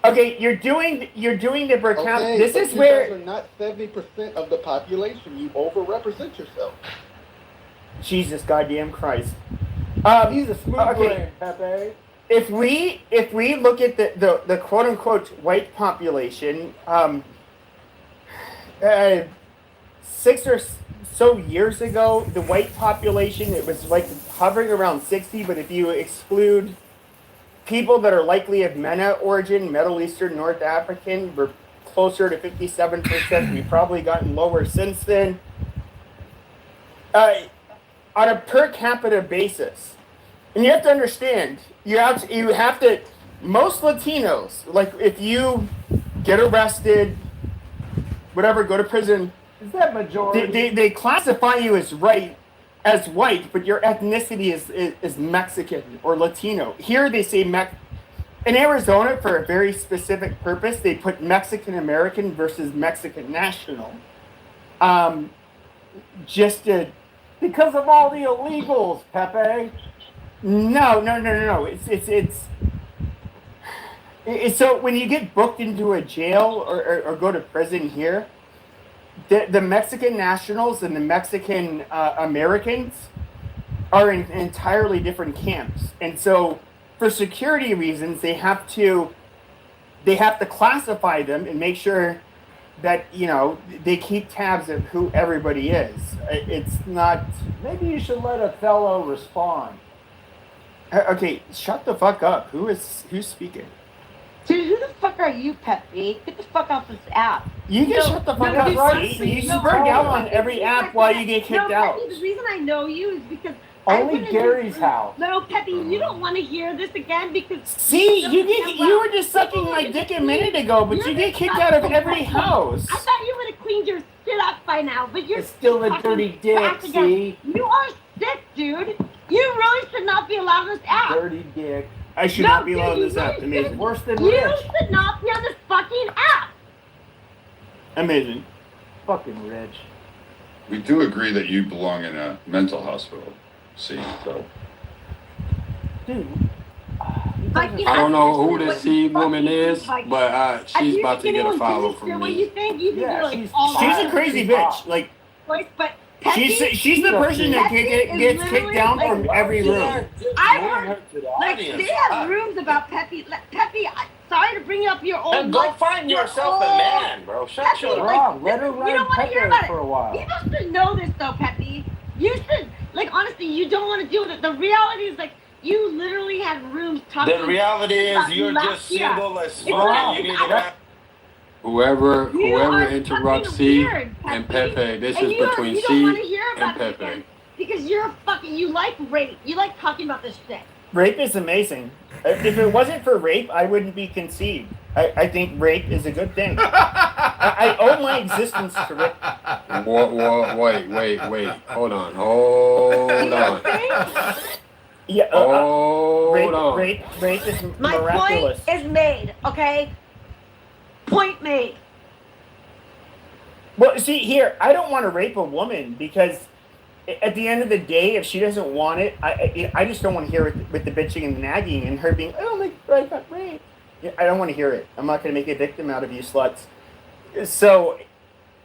Okay, you're doing the per capita. Okay, This but is you where guys are not 70% of the population. You overrepresent yourself. Jesus goddamn Christ. He's a smooth brain, Pepe. If we look at the quote unquote white population, 6 or so years ago, the white population, it was like hovering around 60, but if you exclude people that are likely of MENA origin, Middle Eastern, North African, we're closer to 57%. We've probably gotten lower since then. On a per capita basis, and you have to understand, you have to, most Latinos, like if you get arrested, whatever, go to prison, is that majority? They classify you as white, but your ethnicity is Mexican or Latino. Here they say in Arizona, for a very specific purpose, they put Mexican American versus Mexican national. Because of all the illegals, Pepe. No. It's so when you get booked into a jail or go to prison here, the Mexican nationals and the Mexican Americans are in entirely different camps, and so for security reasons, they have to classify them and make sure that they keep tabs of who everybody is. It's not. Maybe you should let Othello respond. Okay, shut the fuck up. Who's speaking? Dude, who the fuck are you, Pepe? Get the fuck off this app. You can shut the fuck up. You burned out on every app while you get kicked out. Pepe, the reason I know you is because only Gary's house. No, Pepe, you don't want to hear this again because. See, you were just sucking my dick a minute ago, but you get kicked out of every house. I thought you would have cleaned your shit up by now, but you're still a dirty dick. See, you are sick, dude. You really should not be allowed on this app. Dirty dick. I should not be allowed on this app. Amazing. Worse than you Rich. should not be on this fucking app. Amazing. Fucking Rich. We do agree that you belong in a mental hospital. See, so. Dude. I don't know who this C woman is, but she's about to get a follow from What me. you think? You think Yeah, you're like she's a crazy bitch. Like, but she's the person that gets kicked down from every room. I heard, like, they have rooms about Pepe. Pepe, sorry to bring up your old. And go find yourself a man, bro. Shut your mouth. Let her ride you don't want to hear Pepe about for a while. People should know this though, Pepe. You should, like, honestly, you don't want to deal with it. The reality is, like, you literally had rooms talking. The reality is you're just single as fuck. You need to have. Whoever interrupts C and Pepe, this is between C and Pepe. Because you're you like rape. You like talking about this shit. Rape is amazing. If it wasn't for rape, I wouldn't be conceived. I think rape is a good thing. I owe my existence to rape. Wait. Hold on. Yeah. Hold on. Rape is My miraculous. point is made, okay? Point made. Well, see, here, I don't want to rape a woman because at the end of the day, if she doesn't want it, I just don't want to hear it with the bitching and the nagging and her being, oh, I got raped. I don't want to hear it. I'm not going to make a victim out of you sluts. So,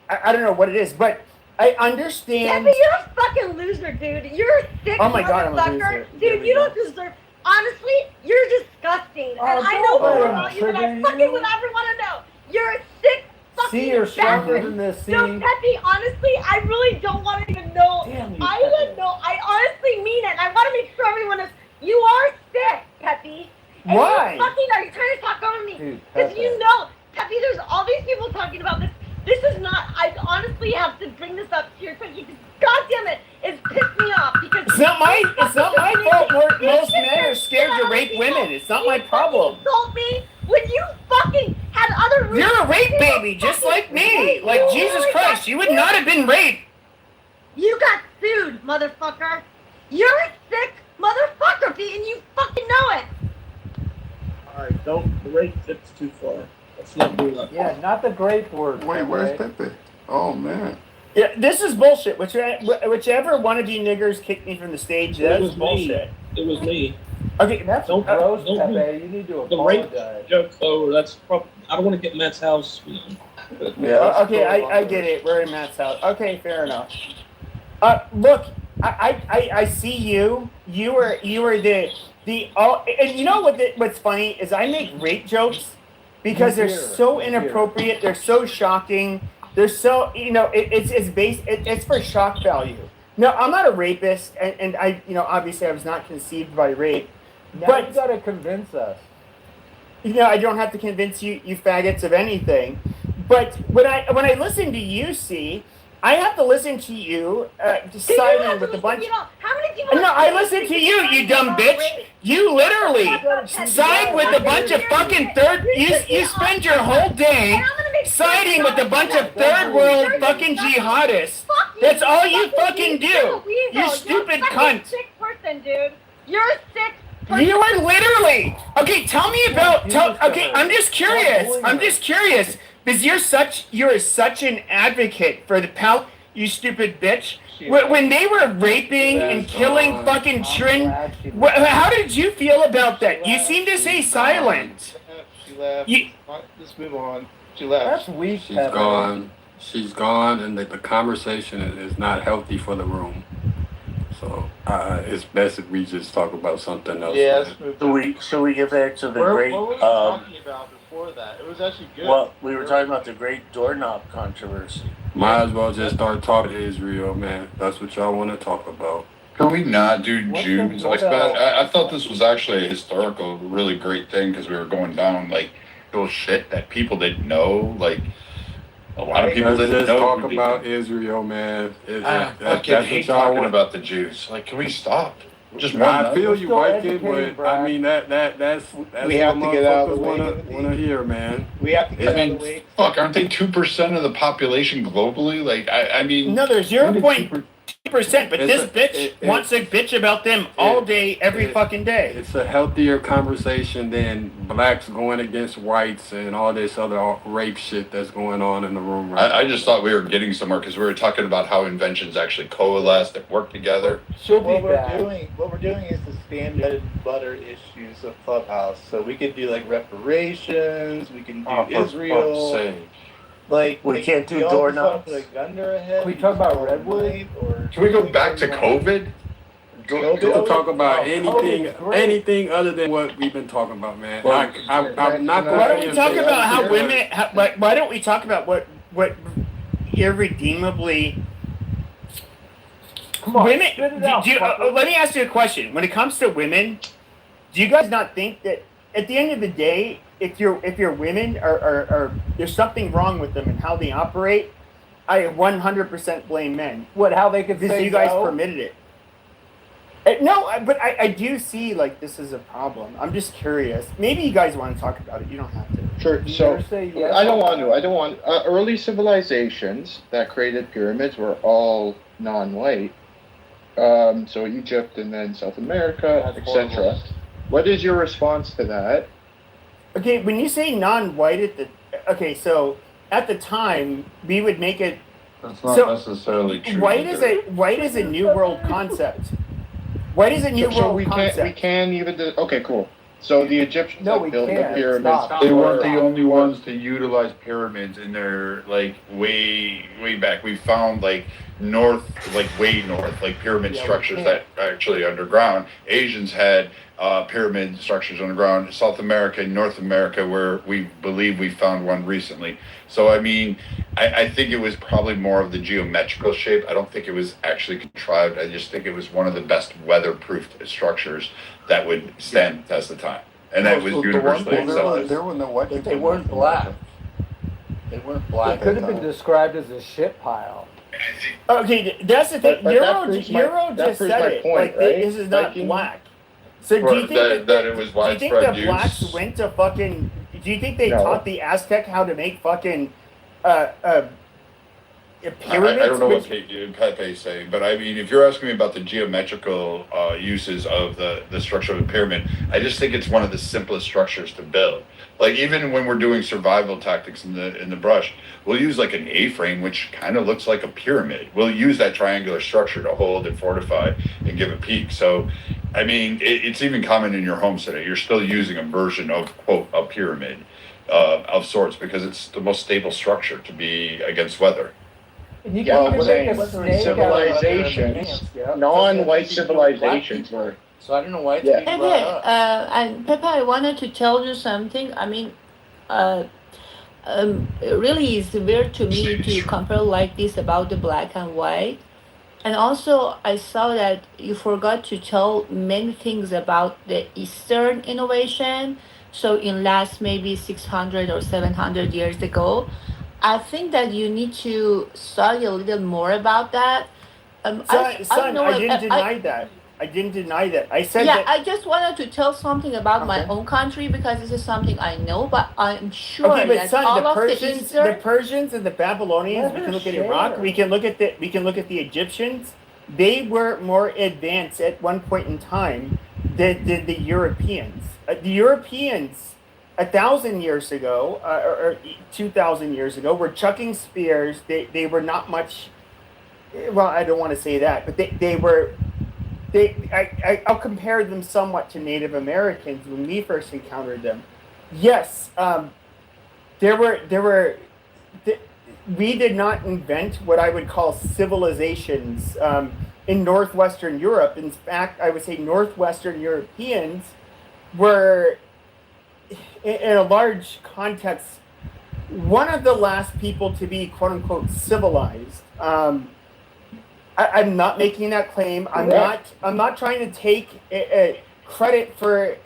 I don't know what it is, but I understand. Peppy, you're a fucking loser, dude. You're a sick Oh my God, I'm a motherfucker. loser. Dude, you don't deserve. Honestly, you're disgusting. And I know more about you than I fucking would ever want to know. You're a sick fucking See, you're stronger bastard. than this. See? No, Peppy, honestly, I really don't want to even know. Damn you, I Peppy. don't know. I honestly mean it. I want to make sure everyone is. You are sick, Peppy. And Why? You fucking are you trying to talk over me? Dude, Because Pepe. you know, Peppy, there's all these people talking about this. This is not. I honestly have to bring this up to your attention because, God damn it, it's pissed me off. Because It's not my fault. Most men are scared to rape women. It's not my problem. You told me when you fucking had other. You're a rape baby, just like me. Like Jesus Christ, you would not have been raped. You got sued, motherfucker. You're a sick motherfucker, B, and you fucking know it. Alright, don't the rape fits too far. Let's not do that. Yeah, not the grape word. Wait, where's Pepe? Oh man. Yeah, this is bullshit. Whichever one of you niggers kicked me from the stage, that's was me. bullshit. It was me. Okay, That's Don't- gross, don't Pepe. You need to The rape apologize. joke over. That's probably. I don't want to get Matt's house. Okay, I get it. We're in Matt's house. Okay, fair enough. Look, I see you. You are the and you know what's funny is I make rape jokes because they're so inappropriate. They're so shocking. They're so it's for shock value. No, I'm not a rapist, and I obviously I was not conceived by rape. Now But you gotta convince us. I don't have to convince you faggots of anything. But when I listen to you, see, I have to listen to you siding with a bunch. How many people? No, I listen to you, you dumb bitch. You literally side with a bunch of fucking third. You spend your whole day siding with a bunch of third world fucking jihadists. That's all you fucking do. You stupid cunt. Sick person, dude. You're a sick person. You are literally okay. Tell me about. Okay, I'm just curious because you're such an advocate for the pal. You stupid bitch. When they were raping and killing fucking Trin, how did you feel about that? You seem to say silent. She left. Let's move on. She left. That's weak. She's gone. She's gone, and the conversation is not healthy for the room. So it's best if we just talk about something else. Yeah, Should we get back to the great? What were we talking about before that? It was actually good. Well, we were talking about the great doorknob controversy. Might as well just start talking to Israel, man. That's what y'all want to talk about. Can we not do Jews like that? I thought this was actually a historical, really great thing because we were going down like little shit that people didn't know. Like a lot of people Let's didn't just know. talk about Israel, man. I fucking hate talking about the Jews. Like, can we stop? Just one. I feel you, white kid, but I mean that's we have to get out of the way. Wanna hear, man. We have to get I out mean, of the way. fuck, aren't they 2% of the population globally? Like, I mean, No, they're 0.2%, but this bitch wants to bitch about them all day, every fucking day. It's a healthier conversation than blacks going against whites and all this other rape shit that's going on in the room right I just thought we were getting somewhere because we were talking about how inventions actually coalesce and work together. She'll be What back. we're doing is the standard butter issues of Clubhouse. So we could do like reparations. We can do Israel. Fuck's sake. Like We can't do you all just wanna doorknobs. put a gun to her head. Can we talk about Redwood? Or Can we go back to COVID? We'll talk about anything, Oh, great. anything other than what we've been talking about, man. Well, I'm not. Why don't we talk about how women? Why don't we talk about what irredeemably Come on, women? spit it out, fucker. Let me ask you a question. When it comes to women, do you guys not think that at the end of the day, if your women are there's something wrong with them and how they operate? I 100% blame men. What? How they could Because say you guys no? permitted it. No, but I do see like this is a problem. I'm just curious. Maybe you guys want to talk about it. You don't have to. Sure. You So better say yes. I don't want. Early civilizations that created pyramids were all non-white. So Egypt and then South America, etc. What is your response to that? Okay, when you say non-white so at the time we would make it. That's not So, necessarily true. White is a new world concept. White is a new So world we concept. can't even. Okay, cool. So the Egyptians No, that we built the can't. pyramids. Stop. They weren't the only ones to utilize pyramids in their like way back. We found like way north, like pyramid Yeah, we structures can't. that are actually underground. Asians had pyramid structures underground. South America, North America, where we believe we found one recently. So I mean, I think it was probably more of the geometrical shape. I don't think it was actually contrived. I just think it was one of the best weatherproofed structures that would stand the test of time. And that was universally accepted. There were no white But people they in weren't North black. America. They weren't It black. could at have been all. described as a shit pile. Okay, that's the thing. But that proves my- Euro that just proves said my it. point, Like right? this is not Viking? black. So do you Right, think that it was do you think widespread the blacks use? went to fucking? Do you think they No. taught the Aztec how to make fucking I pyramids? don't know what Which- Pepe is saying, but I mean, if you're asking me about the geometrical uses of the structure of a pyramid, I just think it's one of the simplest structures to build. Like even when we're doing survival tactics in the brush, we'll use like an A-frame, which kind of looks like a pyramid. We'll use that triangular structure to hold and fortify and give a peak. So, I mean, it's even common in your homes today. You're still using a version of quote a pyramid of sorts because it's the most stable structure to be against weather. And you Yeah, can I'm even saying make a snake out of civilizations, pants, yeah. non-white civilizations were. So I don't know why it's Yeah. being brought up. And Pepe, I wanted to tell you something. I mean, really, it's weird to me to compare like this about the black and white. And also, I saw that you forgot to tell many things about the Eastern innovation. So, in last maybe 600 or 700 years ago, I think that you need to study a little more about that. Son, know I it- didn't deny that. I didn't deny that. I said Yeah, that. I just wanted to tell something about my Okay. own country because this is something I know, but I'm sure Okay, but that son, all the of Persians, the the Eastern. Persians and the Babylonians. Let We her can look at share. Iraq. We can look at the Egyptians. They were more advanced at one point in time than the Europeans. The Europeans, 1,000 years ago, or 2,000 years ago, were chucking spears. They were not much. Well, I don't want to say that, but they were. I'll compare them somewhat to Native Americans when we first encountered them. Yes, we did not invent what I would call civilizations in Northwestern Europe. In fact, I would say Northwestern Europeans were, in a large context, one of the last people to be quote unquote civilized. I'm not making that claim. I'm not trying to take credit for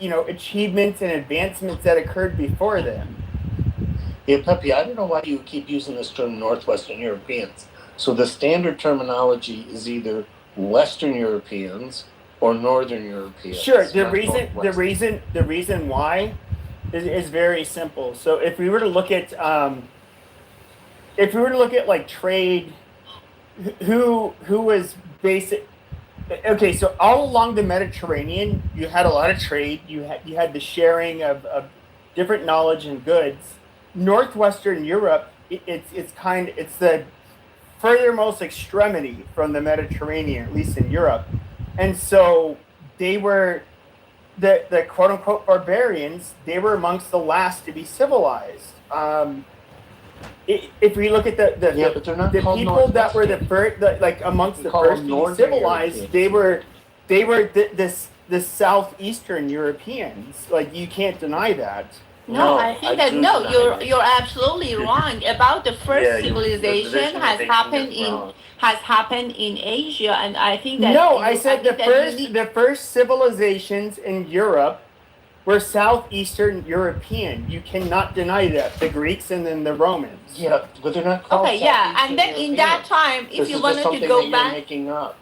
achievements and advancements that occurred before them. Yeah, Pepe, I don't know why you keep using this term Northwestern Europeans. So the standard terminology is either Western Europeans or Northern Europeans. Sure. It's The not Northwestern. reason why is very simple. So if we were to look at like trade, who was basic. Okay, so all along the Mediterranean, you had a lot of trade. You had the sharing of different knowledge and goods. Northwestern Europe, it's the furthermost extremity from the Mediterranean, at least in Europe, and so they were the quote unquote barbarians. They were amongst the last to be civilized. If we look at but they're not the called people that were Northwestern. like amongst We the call first them to be Northern civilized, Europeans. they were the southeastern Europeans. Like you can't deny that. No, I think that do no, deny you're absolutely wrong. About the first Yeah, the civilization position has you're taking happened is in wrong. Asia, and I think that No, I said think that you need- the first civilizations in Europe were southeastern European. You cannot deny that. The Greeks and then the Romans. Yeah, but they're not called Okay, yeah, Southeastern and then in that Europeans. time, if This you're is gonna just to something go that back, you're making up.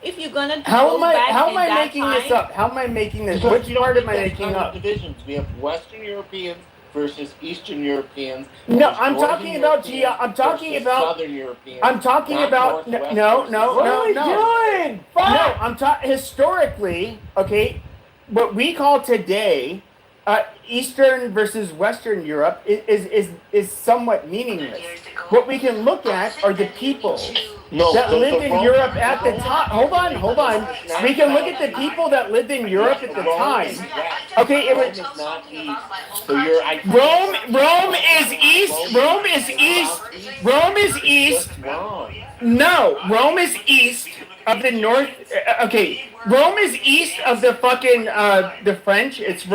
if you're gonna to How go am I back how in am I that making this time- up? How am I making this? Because Which you don't part think am I there's making kind of up? divisions. We have Western Europeans versus Eastern Europeans. No, There's I'm Northern talking about Europeans I'm talking versus about Southern Europeans. I'm talking not about Northwest no, versus no, What no, are we no. doing? Fuck! No, I'm talking historically, okay? What we call today Eastern versus Western Europe is somewhat meaningless. What we can look at are the people that lived in Europe at the time. Hold on. We can look at the people that lived in Europe at the time. Okay, it was not east. So you're Rome is east. Rome is east. Rome is east. No, Rome is east of the north. Okay, Rome is east of the fucking the French. It's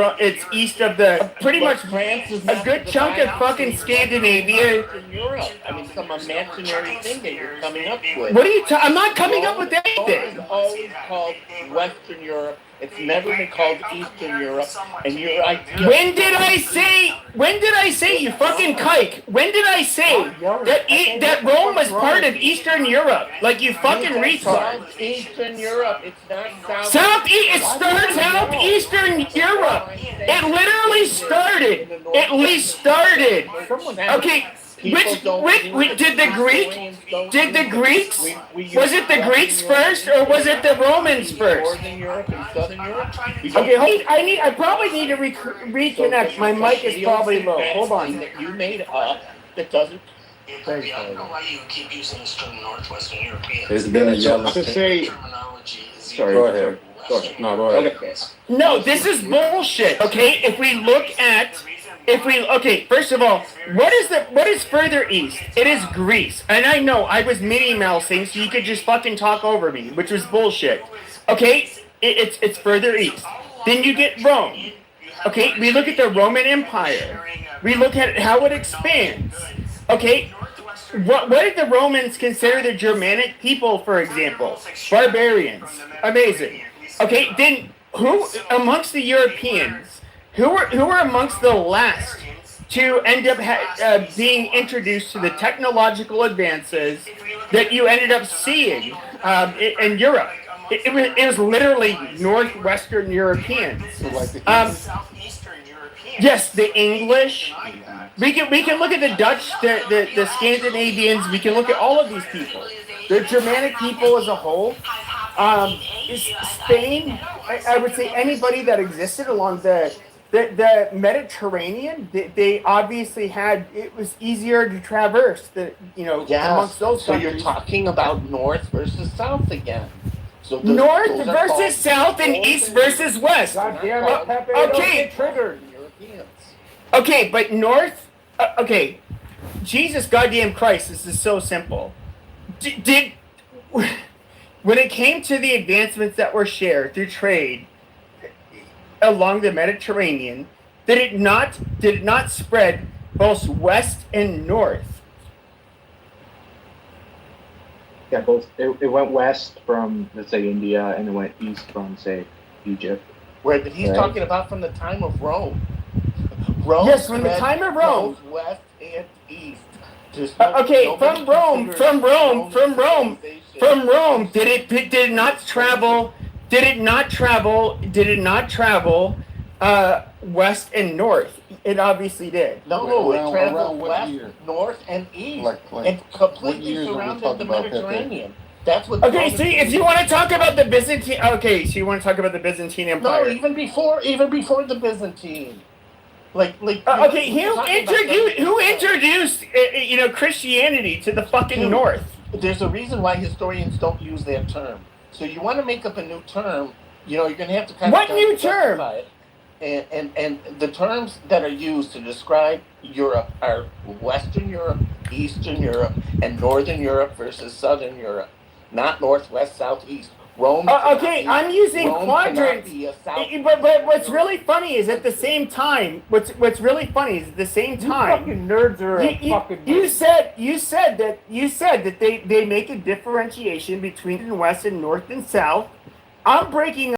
east of the pretty much France is a good chunk of fucking Scandinavia. In Europe. I mean, some imaginary thing that you're coming up with. What are you? I'm not coming up with Rome anything. is always called Western Europe. It's never been called Eastern Europe. And your idea. When did I say you fucking kike? When did I say that Rome was part of Eastern Europe? Like you fucking retard. Southeastern Europe. It's not It starts Southeastern Europe. It literally started. Okay. Which did the Greeks? Was it the Greeks first or was it the Romans first? Northern Europe and Southern Europe. Okay, I probably need to reconnect. My mic is probably low. Hold on. That you made up that doesn't. I don't know why you keep using this term Northwestern European. It's been a yellow. Terminology is Sorry, go ahead. No, go ahead. No, this is bullshit. Okay, first of all, what is further east? It is Greece. And I know I was mini-mousing so you could just fucking talk over me, which was bullshit. Okay, it's further east. Then you get Rome. Okay, we look at the Roman Empire. We look at how it expands. Okay, what did the Romans consider the Germanic people, for example? Barbarians. Amazing. Okay, then who amongst the Europeans, who were amongst the last to end up being introduced to the technological advances that you ended up seeing in Europe? It was literally Northwestern Europeans. Yes, the English. We can look at the Dutch, the Scandinavians. We can look at all of these people. The Germanic people as a whole. Spain. I would say anybody that existed along the Mediterranean. They obviously had. It was easier to traverse. Amongst those countries. So you're talking about North versus South again. So North versus South and East versus West. God damn it, Pepe, don't get triggered. Okay, but North. Okay, Jesus goddamn Christ, this is so simple. Did when it came to the advancements that were shared through trade along the Mediterranean, did it not spread both west and north? Yeah, both. It went west from, let's say, India, and it went east from, say, Egypt. Where he's talking about from the time of Rome. Yes, from the time of Rome. West and east. From Rome. Did it not travel? West and north. It obviously did. No, it traveled west, north, and east, and completely surrounded the Mediterranean. That's what. Okay, see, if you want to talk about the Byzantine, so you want to talk about the Byzantine Empire? No, even before the Byzantine. Okay, who introduced Christianity to the fucking north? There's a reason why historians don't use that term. So you want to make up a new term, you're going to have to kind of. What new term? And the terms that are used to describe Europe are Western Europe, Eastern Europe, and Northern Europe versus Southern Europe, not North, West, South, East. Rome. I'm using quadrants. But what's really funny is at the same time. What's really funny is at the same time. You fucking nerds are fucking. You said that they make a differentiation between West and North and South. I'm breaking